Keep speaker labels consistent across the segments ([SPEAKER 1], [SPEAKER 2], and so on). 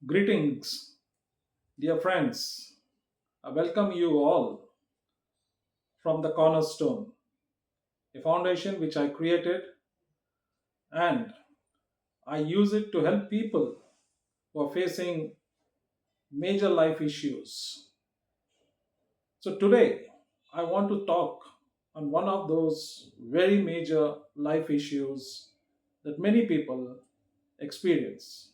[SPEAKER 1] Greetings, dear friends. I welcome you all from the Cornerstone, a foundation which I created, and I use it to help people who are facing major life issues. So, today I want to talk on one of those very major life issues that many people experience,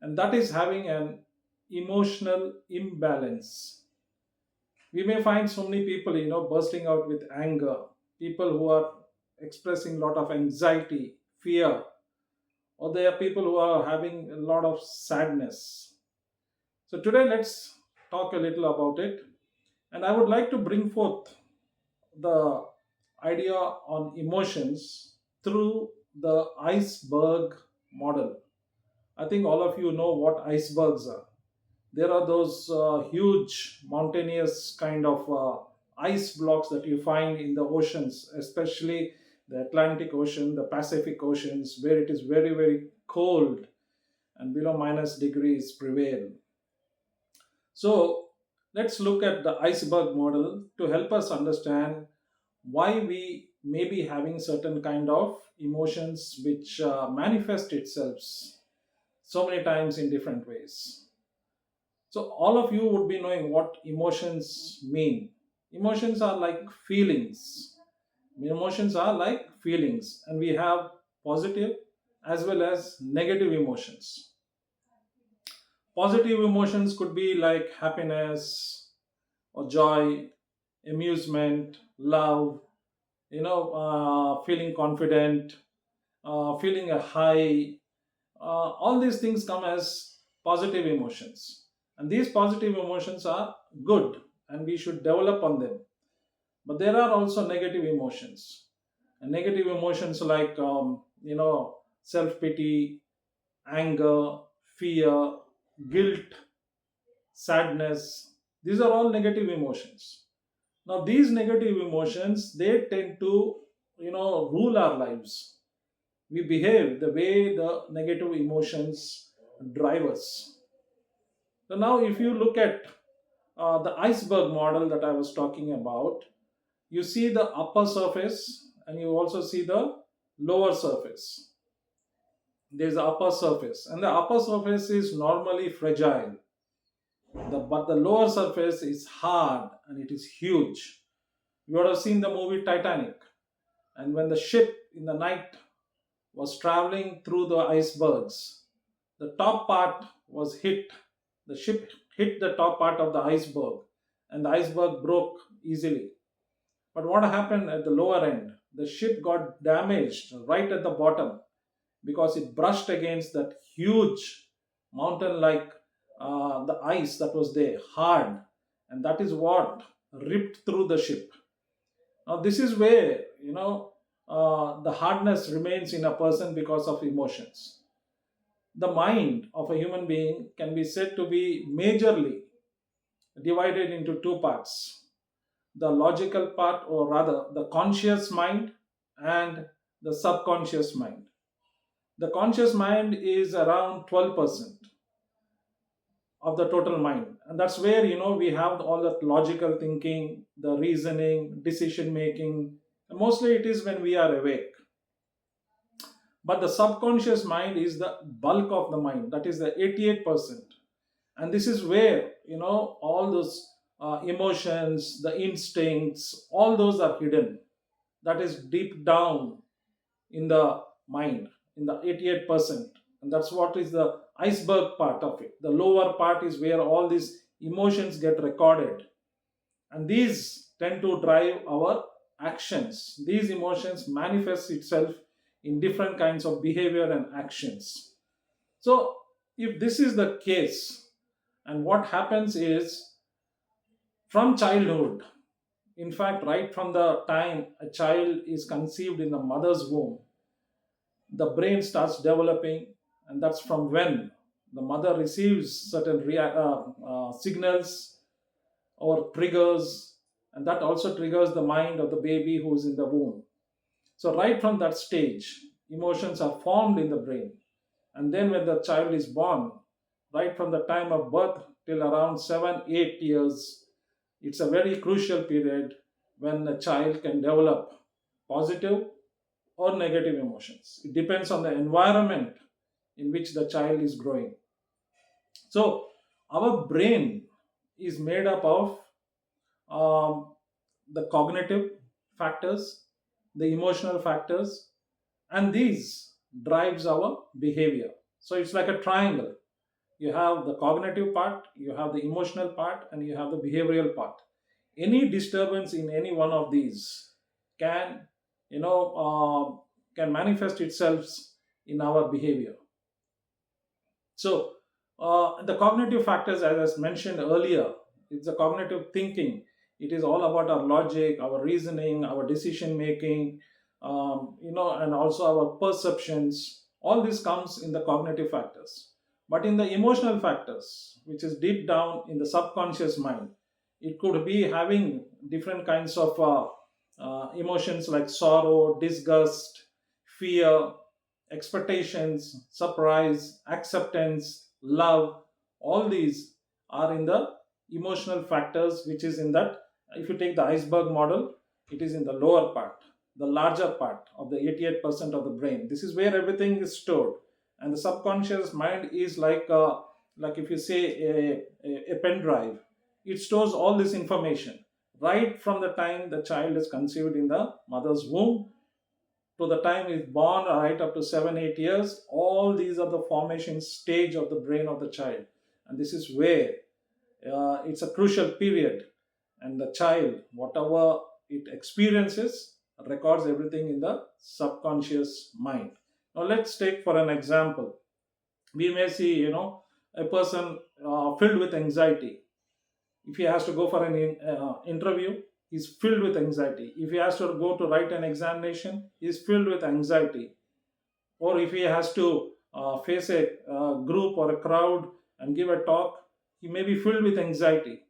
[SPEAKER 1] and that is having an emotional imbalance. We may find so many people bursting out with anger, people who are expressing a lot of anxiety, fear, or there are people who are having a lot of sadness. So today let's talk a little about it, and I would like to bring forth the idea on emotions through the iceberg model. I think all of you know what icebergs are. There are those huge mountainous kind of ice blocks that you find in the oceans, especially the Atlantic Ocean, the Pacific Oceans, where it is very, very cold and below minus degrees prevail. So let's look at the iceberg model to help us understand why we may be having certain kind of emotions which manifest itself so many times in different ways. So, all of you would be knowing what emotions mean. Emotions are like feelings. Emotions are like feelings, and we have positive as well as negative emotions. Positive emotions could be like happiness or joy, amusement, love, feeling confident, feeling a high. All these things come as positive emotions. And these positive emotions are good and we should develop on them. But there are also negative emotions. And negative emotions like, self pity, anger, fear, guilt, sadness. These are all negative emotions. Now, these negative emotions, they tend to, rule our lives. We behave the way the negative emotions drive us. So now, if you look at the iceberg model that I was talking about, you see the upper surface and you also see the lower surface. There's the upper surface, and the upper surface is normally fragile. But the lower surface is hard and it is huge. You would have seen the movie Titanic, and when the ship in the night was traveling through the icebergs, the top part was hit. The ship hit the top part of the iceberg, and the iceberg broke easily. But what happened at the lower end? The ship got damaged right at the bottom because it brushed against that huge mountain like the ice that was there, hard, and that is what ripped through the ship. Now, this is where, the hardness remains in a person because of emotions. The mind of a human being can be said to be majorly divided into two parts: the logical part, or rather, the conscious mind and the subconscious mind. The conscious mind is around 12% of the total mind, and that's where we have all that logical thinking, the reasoning, decision making. And mostly it is when we are awake. But the subconscious mind is the bulk of the mind, that is the 88%. And this is where all those emotions, the instincts, all those are hidden. That is deep down in the mind, in the 88%. And that's what is the iceberg part of it. The lower part is where all these emotions get recorded, and these tend to drive our actions. These emotions manifest itself in different kinds of behavior and actions. So if this is the case, and what happens is, from childhood, in fact right from the time a child is conceived in the mother's womb, the brain starts developing, and that's from when the mother receives certain signals or triggers, and that also triggers the mind of the baby who is in the womb. So right from that stage, emotions are formed in the brain, and then when the child is born, right from the time of birth till around 7 8 years. It's a very crucial period when a child can develop positive or negative emotions. It depends on the environment in which the child is growing. So our brain is made up of um, the cognitive factors, the emotional factors, and these drives our behavior. So it's like a triangle. You have the cognitive part, you have the emotional part, and you have the behavioral part. Any disturbance in any one of these can, you know can manifest itself in our behavior. So, the cognitive factors, as I mentioned earlier, it's the cognitive thinking. It is all about our logic, our reasoning, our decision making, and also our perceptions. All this comes in the cognitive factors. But in the emotional factors, which is deep down in the subconscious mind, it could be having different kinds of emotions like sorrow, disgust, fear, expectations, surprise, acceptance, love. All these are in the emotional factors, which is in that. If you take the iceberg model, it is in the lower part, the larger part of the 88% of the brain. This is where everything is stored. And the subconscious mind is like if you say a pen drive, it stores all this information right from the time the child is conceived in the mother's womb to the time is born, right up to 7 8 years. All these are the formation stage of the brain of the child, and this is where it's a crucial period. And the child, whatever it experiences, records everything in the subconscious mind. Now let's take for an example. We may see, a person filled with anxiety. If he has to go for an interview, he's filled with anxiety. If he has to go to write an examination, he's filled with anxiety. Or if he has to face a group or a crowd and give a talk, he may be filled with anxiety.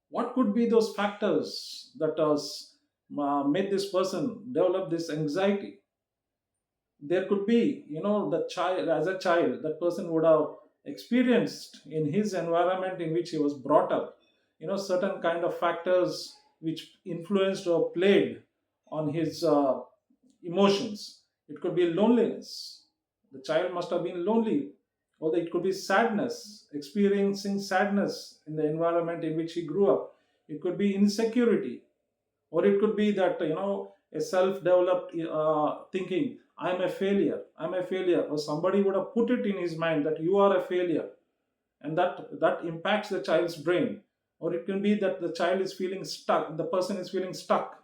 [SPEAKER 1] What could be those factors that has made this person develop this anxiety? There could be, the child, as a child, that person would have experienced in his environment in which he was brought up, certain kind of factors which influenced or played on his emotions. It could be loneliness. The child must have been lonely. Or it could be sadness, experiencing sadness in the environment in which he grew up. It could be insecurity. Or it could be that, a self-developed thinking, I'm a failure. Or somebody would have put it in his mind that you are a failure, and that impacts the child's brain. Or it can be that the child is feeling stuck, the person is feeling stuck.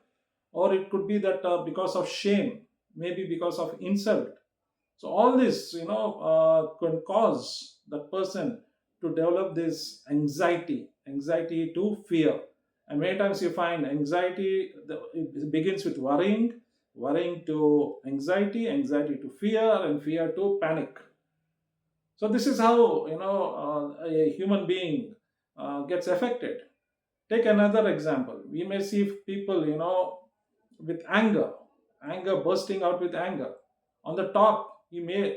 [SPEAKER 1] Or it could be that because of shame, maybe because of insult. So all this, can cause that person to develop this anxiety to fear. And many times you find anxiety, it begins with worrying to anxiety, anxiety to fear, and fear to panic. So this is how, a human being gets affected. Take another example. We may see people, with anger bursting out with anger. On the top,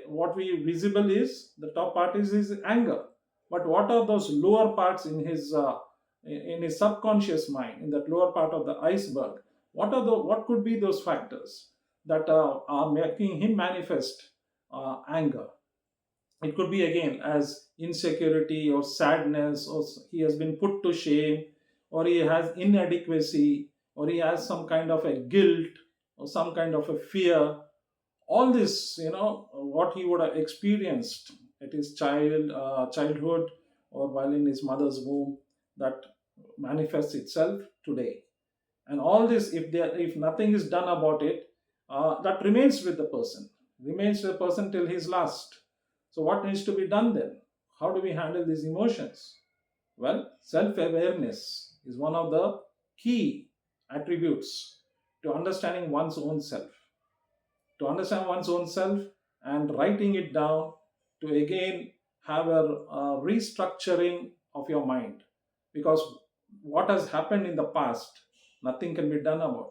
[SPEAKER 1] what we visible is the top part is his anger. But what are those lower parts in his subconscious mind, in that lower part of the iceberg? What could be those factors that are making him manifest anger? It could be again as insecurity or sadness, or he has been put to shame, or he has inadequacy, or he has some kind of a guilt or some kind of a fear. All this, what he would have experienced at his childhood or while in his mother's womb, that manifests itself today. And all this, if nothing is done about it, that remains with the person till his last. So what needs to be done then? How do we handle these emotions? Well, self awareness is one of the key attributes to understanding one's own self. To understand one's own self and writing it down, to again have a restructuring of your mind. Because what has happened in the past, nothing can be done about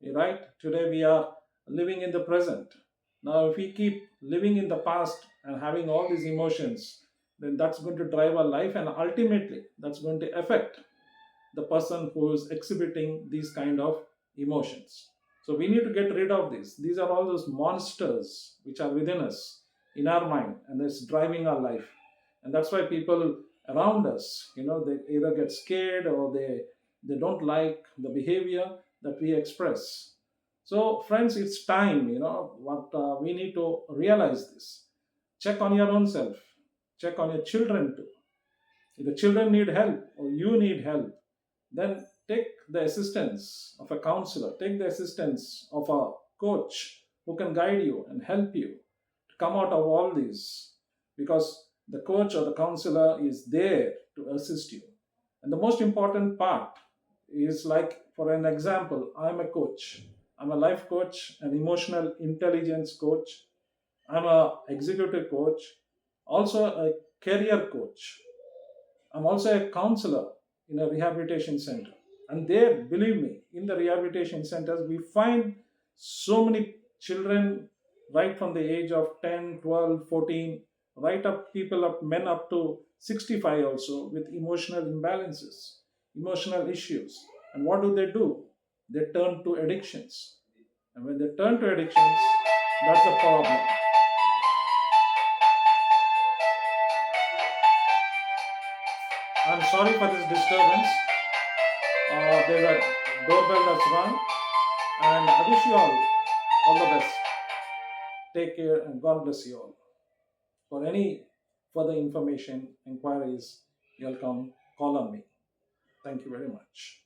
[SPEAKER 1] it. Right? Today we are living in the present. Now, if we keep living in the past and having all these emotions, then that's going to drive our life, and ultimately that's going to affect the person who is exhibiting these kind of emotions. So we need to get rid of this. These are all those monsters which are within us, in our mind, and it's driving our life. And that's why people around us, they either get scared, or they don't like the behavior that we express. So friends, it's time, what we need to realize this. Check on your own self, check on your children too. If the children need help or you need help, then take the assistance of a counselor, take the assistance of a coach who can guide you and help you to come out of all this, because the coach or the counselor is there to assist you. And the most important part is, like, for an example, I'm a coach. I'm a life coach, an emotional intelligence coach. I'm a executive coach, also a career coach. I'm also a counselor in a rehabilitation center. And there, believe me, in the rehabilitation centers, we find so many children right from the age of 10, 12, 14, right up people up, men up to 65 also, with emotional imbalances, emotional issues. And what do? They turn to addictions. And when they turn to addictions, that's the problem. I'm sorry for this disturbance. There's a doorbell that's rung, and I wish you all the best. Take care, and God bless you all. For any further information, inquiries, you'll come call on me. Thank you very much.